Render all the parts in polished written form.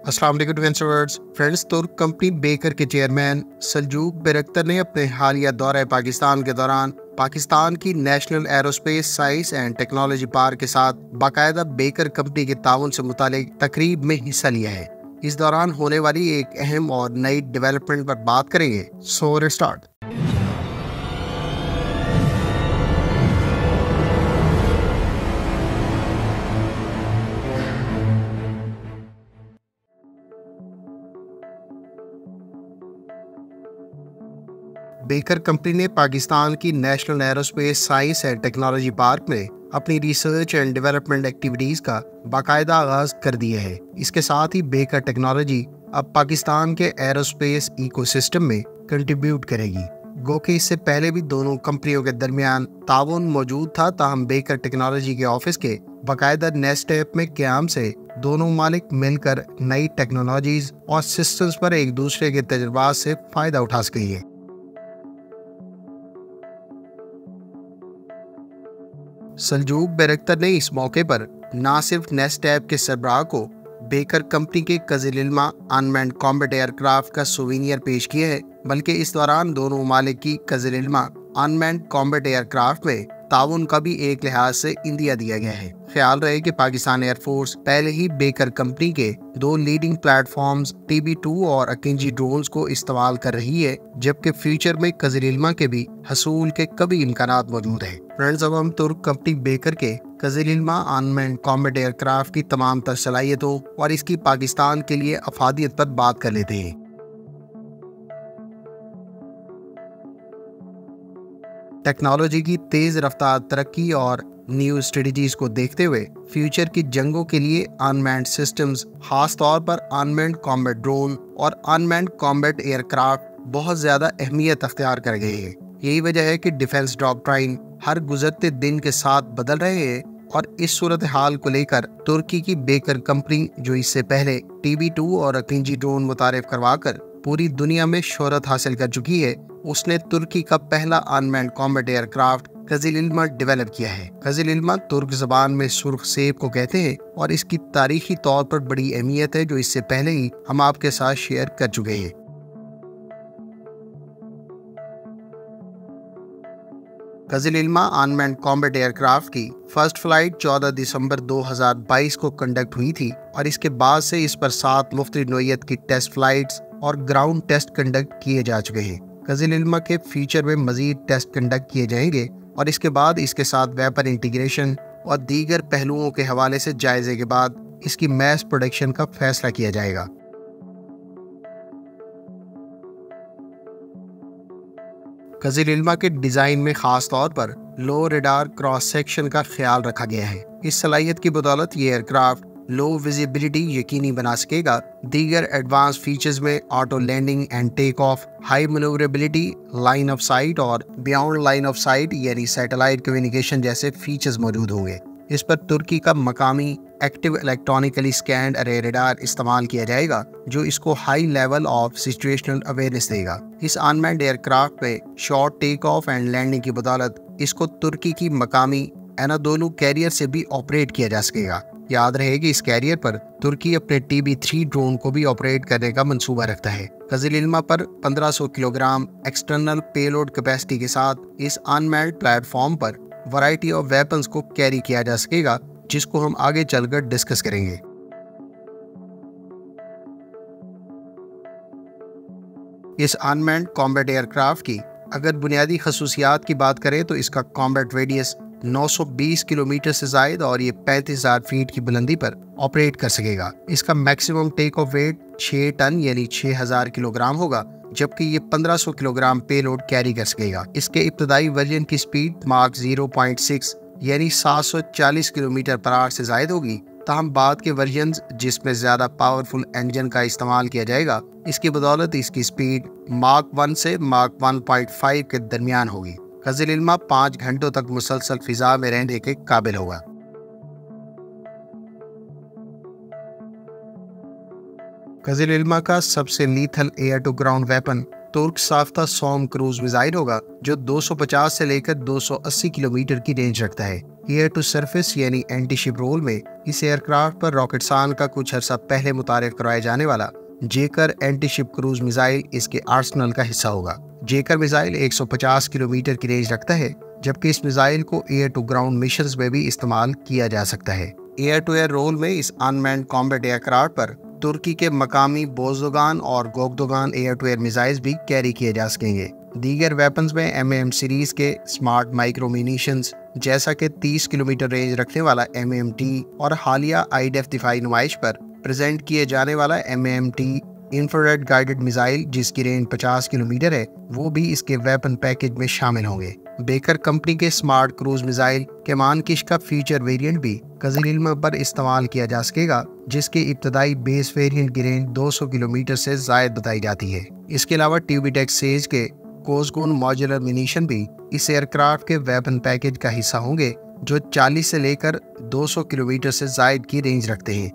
अस्सलाम वालेकुम डिफेंसर्स फ्रेंड्स। तुर्क कंपनी बेकर के चेयरमैन सल्जूक बैरक्तर ने अपने हालिया दौरे पाकिस्तान के दौरान पाकिस्तान की national aerospace science and technology park के साथ बाकायदा बेकर कंपनी के ताउन से मुतालिक तकरीब में हिस्सा लिया है। इस दौरान होने वाली एक अहम और नई डेवलपमेंट पर बात करेंगे। So let's start. Baker company ने पाकिस्तान की national aerospace science and technology park में अपनी रिसर्च एंड डेवलपमेंट एक्टिविटीज का बाकायदा आगाज कर दिया है। इसके साथ ही बेकर टेक्नोलॉजी अब पाकिस्तान के एरोस्पेस इकोसिस्टम में कंट्रीब्यूट करेगी। गो कि इससे पहले भी दोनों कंपनियों के दरमियान ताउन मौजूद था, ताहम बेकर टेक्नोलॉजी के ऑफिस के बाकायदा नेक्स्ट स्टेप में क़याम से दोनों मालिक मिलकर नई टेक्नोलॉजीज और सिस्टम्स पर एक दूसरे के तजुर्बात से फायदा उठा सकेंगे। सल्जूक बैरक्तर ने इस मौके पर न सिर्फ नेक्स्ट स्टेप के सरबराह को बेकर कंपनी के कज़िल-इल्मा अनमैन्ड कॉम्बैट एयरक्राफ्ट का सोवेनियर पेश किया है, बल्कि इस दौरान दोनों ममालिक की कज़िल-इल्मा अनमैन्ड कॉम्बैट एयरक्राफ्ट में ताउन का भी एक लिहाज से इंदिया दिया गया है। ख्याल रहे कि पाकिस्तान एयरफोर्स पहले ही बेकर कंपनी के दो लीडिंग प्लेटफॉर्म्स TB2 और अकिंजी ड्रोन्स को इस्तेमाल कर रही है, जबकि फ्यूचर में कज़िल-इल्मा के भी हसूल के कभी इम्कानात मौजूद है। फ्रेंड्स, अब हम तुर्क कंपनी बेकर के कज़िल-इल्मा अनमैन्ड कॉम्बैट एयरक्राफ्ट की तमाम तर सलाहियतों और इसकी पाकिस्तान के लिए अफादियत पर बात कर लेते हैं। टेक्नोलॉजी की तेज रफ्तार तरक्की और न्यू स्ट्रेटजीज को देखते हुए फ्यूचर की जंगों के लिए अनमैन्ड सिस्टम्स, खास तौर पर अनमैन्ड कॉम्बैट ड्रोन और अनमैन्ड कॉम्बैट एयरक्राफ्ट बहुत ज्यादा अहमियत अख्तियार कर गए हैं। यही वजह है कि डिफेंस डॉक्ट्राइन हर गुजरते दिन के साथ बदल रहे हैं और इस सूरत हाल को लेकर तुर्की की बेकर कंपनी, जो इससे पहले TB2 और अकिंजी ड्रोन मुतारिफ करवाकर पूरी दुनिया में शोहरत हासिल कर चुकी है, उसने तुर्की का पहला अनमैन्ड कॉम्बैट एयरक्राफ्ट कज़िल-इल्मा डेवलप किया है। कज़िल-इल्मा तुर्क ज़बान में सुर्ख सेब को कहते हैं और इसकी तारीखी तौर पर बड़ी अहमियत है, जो इससे पहले ही हम आपके साथ शेयर कर चुके हैं। कज़िल-इल्मा अनमैन्ड कॉम्बैट एयरक्राफ्ट की फर्स्ट फ्लाइट 14 दिसंबर 2022 को कंडक्ट हुई थी और इसके बाद से इस पर 7 मुख्तलिफ नौइयत की टेस्ट फ्लाइट्स और ग्राउंड टेस्ट कंडक्ट किए जा चुके हैं। कज़िल-इल्मा के फ्यूचर में मजीद टेस्ट कंडक्ट किए जाएंगे और इसके बाद इसके साथ वेपन इंटीग्रेशन और दीगर पहलुओं के हवाले से जायजे के बाद इसकी मैस प्रोडक्शन का फैसला किया जाएगा। कज़िल-इल्मा के डिजाइन में खास तौर पर लो रेडार क्रॉस सेक्शन का ख्याल रखा गया है। इस सलाहियत की बदौलत ये एयरक्राफ्ट लो विजिबिलिटी यकीनी बना सकेगा। दीगर एडवांस फीचर्स में auto landing and take off, high maneuverability, line of sight और बियॉन्ड लाइन ऑफ साइट यानी सैटेलाइट कम्युनिकेशन जैसे फीचर्स मौजूद होंगे। इस पर तुर्की का मकामी active electronically scanned array radar इस्तेमाल किया जाएगा, जो इसको high level of situational awareness देगा। इस अनमैन्ड एयरक्राफ्ट में short take off and landing की बदौलत इसको तुर्की की मकामी एनादोलू कैरियर से भी ऑपरेट किया जा सकेगा। याद रहे कि इस कैरियर पर तुर्की अपने TB3 ड्रोन को भी ऑपरेट करने का मंसूबा रखता है। कज़िल-इल्मा पर 1500 किलोग्राम एक्सटर्नल पेलोड कैपेसिटी के साथ इस अनमैन्ड प्लेटफॉर्म पर वैरायटी ऑफ वेपन्स को कैरी किया जा सकेगा, जिसको हम आगे चलकर डिस्कस करेंगे। इस अनमैन्ड कॉम्बैट एयरक्राफ्ट की अगर बुनियादी खसूसियात की बात करें तो इसका कॉम्बैट रेडियस 920 किलोमीटर से जायद और ये 35,000 फीट की बुलंदी पर ऑपरेट कर सकेगा। इसका maximum take off weight 6 ton यानी 6000 किलोग्राम होगा, जबकि ये 1500 किलोग्राम पेलोड कैरी कर सकेगा। इसके इब्तदाई वर्जन की स्पीड मार्क 0.6 यानी 740 किलोमीटर पर आवर से जायद होगी। ताहम बाद के वर्जन जिसमें ज्यादा पावरफुल इंजन का इस्तेमाल किया जाएगा, इसकी बदौलत इसकी स्पीड मार्क 1 से मार्क 1.5 के दरमियान होगी। कज़िल-इल्मा 5 घंटों तक मुसलसल फिजा में रहने के काबिल होगा। कज़िल-इल्मा का सबसे lethal air to ground weapon तुर्क साफ्ता सॉम क्रूज मिसाइल होगा, जो 250 से लेकर 280 किलोमीटर की रेंज रखता है। एयर टू सरफेस यानी एंटी शिप रोल में اس ایئرکرافٹ پر راکٹسان کا کچھ عرصہ پہلے متعارف کرائے جانے والا جیکر اینٹی شپ کروز میزائل اس کے آرسنل کا حصہ ہوگا۔ جیکر میزائل 150 کلومیٹر کی رینج رکھتا ہے، جبکہ اس میزائل کو ایئر ٹو گراؤنڈ مشنز میں بھی استعمال کیا جا سکتا ہے۔ ایئر ٹو ایئر رول میں اس ان مینڈ کامبیٹ ایئرکرافٹ پر ترکی کے مقامی بوزدوگان اور گوگدوگان ایئر ٹو ایئر میزائلز بھی کیری کیے جا سکیں گے۔ دیگر ویپنز میں ایم سیریز کے سمارٹ مائکرو مینیشنز جیسا کہ 30 کلومیٹر رینج رکھنے والا MMT اور حالیہ IDF دفاعی نمائش پر پریزنٹ کیے جانے والا MMT انفراریڈ گائیڈڈ میزائل جس کی رینج 50 کلومیٹر ہے، وہ بھی اس کے ویپن پیکج میں شامل ہوں گے۔ بیکر کمپنی کے سمارٹ کروز میزائل کمان کش کا فیچر ویریئنٹ بھی قزل علم پر استعمال کیا جا سکے گا، جس کے ابتدائی بیس ویریئنٹ کی رینج 200 کلومیٹر سے زائد بتائی جاتی ہے۔ اس کے علاوہ ٹیوبی-ٹیک سیج کے کوزگون ماڈیولر مینیشن بھی اس ایئرکرافٹ کے ویپن پیکج کا حصہ ہوں گے، جو 40 سے لے کر 200 کلومیٹر سے زائد کی رینج رکھتے ہیں۔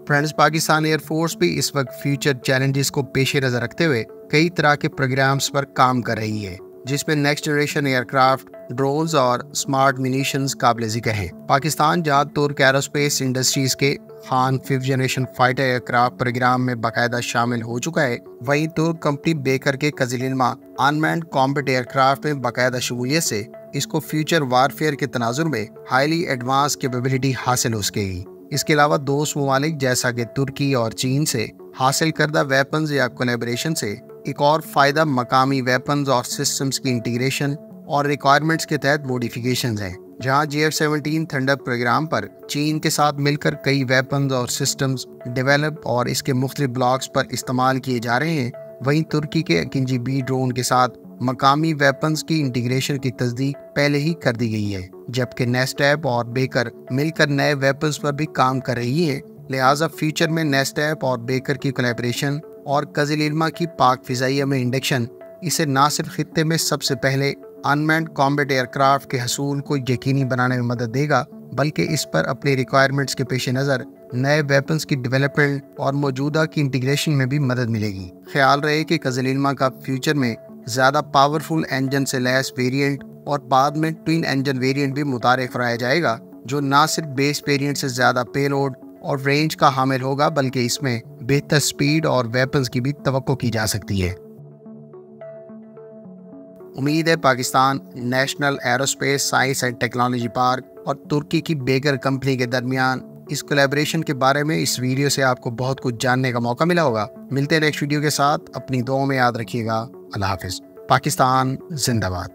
فرینڈز، پاکستان ایئر فورس بھی اس وقت فیوچر چیلنجز کو پیش نظر رکھتے ہوئے کئی طرح کے پروگرامز پر کام کر رہی ہے، جس میں نیکسٹ جنریشن ایئرکرافٹ، ڈرونز اور سمارٹ مینیشنز قابل ذکر ہیں۔ پاکستان جہاں ترک ایروسپیس انڈسٹریز کے خان 5th generation fighter aircraft program میں باقاعدہ شامل ہو چکا ہے، وہیں ترک کمپنی بیکر کے قزل علمہ ان مینڈ کامبیٹ ایئرکرافٹ میں باقاعدہ شمولیت سے اس کو فیوچر وارفیئر کے تناظر میں ہائیلی ایڈوانس کیپیبلٹی حاصل ہو سکے گی۔ اس کے علاوہ دوست ممالک جیسا کہ ترکی اور چین سے حاصل کردہ ویپنز یا کولیبریشن سے ایک اور فائدہ مقامی ویپنز اور سسٹمز کی انٹیگریشن اور ریکوائرمنٹس کے تحت موڈیفیکیشنز ہیں۔ جہاں GF-17 تھنڈر پروگرام پر چین کے ساتھ مل کر کئی ویپنز اور سسٹمز ڈیولپ اور اس کے مختلف بلاکس پر استعمال کیے جا رہے ہیں، وہیں ترکی کے اکنجی B ڈرون کے ساتھ مقامی ویپنز کی انٹیگریشن کی تصدیق پہلے ہی کر دی گئی ہے، جبکہ نیسٹیپ اور بیکر مل کر نئے ویپنز پر بھی کام کر رہی ہیں۔ لہٰذا فیوچر میں نیسٹیپ اور بیکر کی کولیبریشن اور قزل علمہ کی پاک فضائیہ میں انڈکشن اسے نہ صرف خطے میں سب سے پہلے ان مینڈ کامبیٹ ایئرکرافٹ کے حصول کو یقینی بنانے میں مدد دے گا، بلکہ اس پر اپنی ریکوائرمنٹس کے پیش نظر نئے ویپنز کی ڈیولپمنٹ اور موجودہ کی انٹیگریشن میں بھی مدد ملے گی۔ خیال رہے کہ قزل علمہ کا فیوچر میں زیادہ پاورفل انجن سے لیس ویریئنٹ اور بعد میں ٹوین انجن ویریئنٹ بھی متعارف کرایا جائے گا، جو نہ صرف بیس ویریئنٹ سے زیادہ پے لوڈ اور رینج کا حامل ہوگا، بلکہ اس میں بہتر سپیڈ اور ویپنز کی بھی توقع کی جا سکتی ہے۔ امید ہے Pakistan national aerospace science and technology park اور ترکی کی بیکر کمپنی کے درمیان اس کولیبریشن کے بارے میں اس ویڈیو سے آپ کو بہت کچھ جاننے کا موقع ملا ہوگا۔ ملتے ہیں نیکسٹ ویڈیو کے ساتھ، اپنی دعاؤں میں یاد رکھیے گا۔ اللہ حافظ۔ پاکستان زندہ باد۔